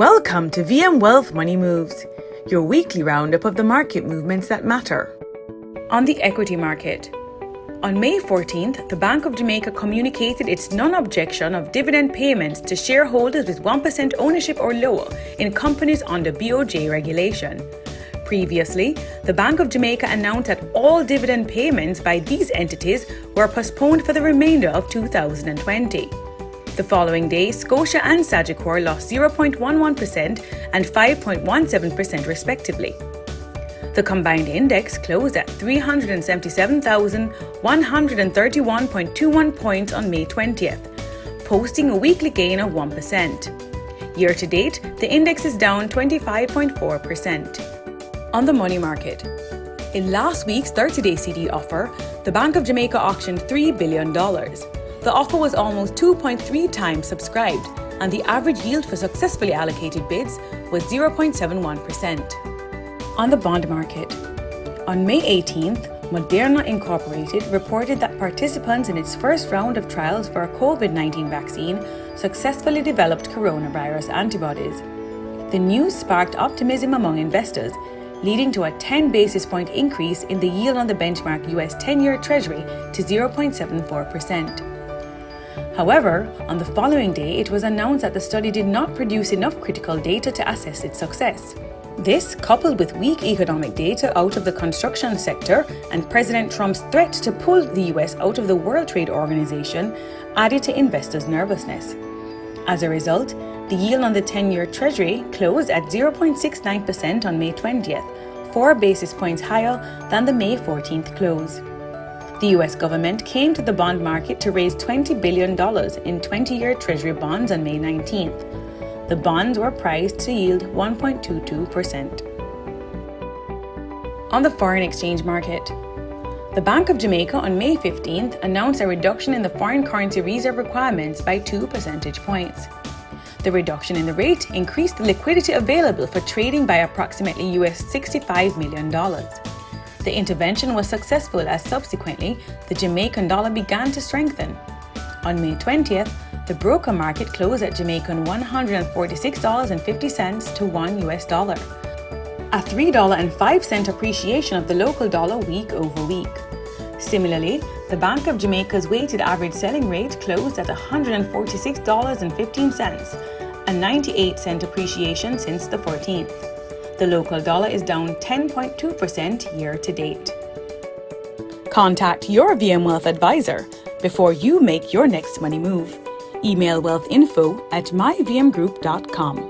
Welcome to VM Wealth Money Moves, your weekly roundup of the market movements that matter. On the equity market, on May 14th, the Bank of Jamaica communicated its non-objection of dividend payments to shareholders with 1% ownership or lower in companies under BOJ regulation. Previously, the Bank of Jamaica announced that all dividend payments by these entities were postponed for the remainder of 2020. The following day, Scotia and Sagicor lost 0.11% and 5.17% respectively. The combined index closed at 377,131.21 points on May 20th, posting a weekly gain of 1%. Year to date, the index is down 25.4%. On the money market, in last week's 30-day CD offer, the Bank of Jamaica auctioned $3 billion. The offer was almost 2.3 times subscribed, and the average yield for successfully allocated bids was 0.71%. On the bond market, on May 18th, Moderna Incorporated reported that participants in its first round of trials for a COVID-19 vaccine successfully developed coronavirus antibodies. The news sparked optimism among investors, leading to a 10 basis point increase in the yield on the benchmark US 10-year Treasury to 0.74%. However, on the following day, it was announced that the study did not produce enough critical data to assess its success. This, coupled with weak economic data out of the construction sector and President Trump's threat to pull the US out of the World Trade Organization, added to investors' nervousness. As a result, the yield on the 10-year Treasury closed at 0.69% on May 20th, 4 basis points higher than the May 14th close. The US government came to the bond market to raise $20 billion in 20-year Treasury bonds on May 19th. The bonds were priced to yield 1.22%. On the foreign exchange market, the Bank of Jamaica on May 15th announced a reduction in the foreign currency reserve requirements by 2 percentage points. The reduction in the rate increased the liquidity available for trading by approximately $65 million. The intervention was successful as subsequently the Jamaican dollar began to strengthen. On May 20th, the broker market closed at Jamaican $146.50 to $1, a $3.05 appreciation of the local dollar week over week. Similarly, the Bank of Jamaica's weighted average selling rate closed at $146.15, a 98-cent appreciation since the 14th. The local dollar is down 10.2% year to date. Contact your VM Wealth advisor before you make your next money move. Email wealthinfo@myvmgroup.com.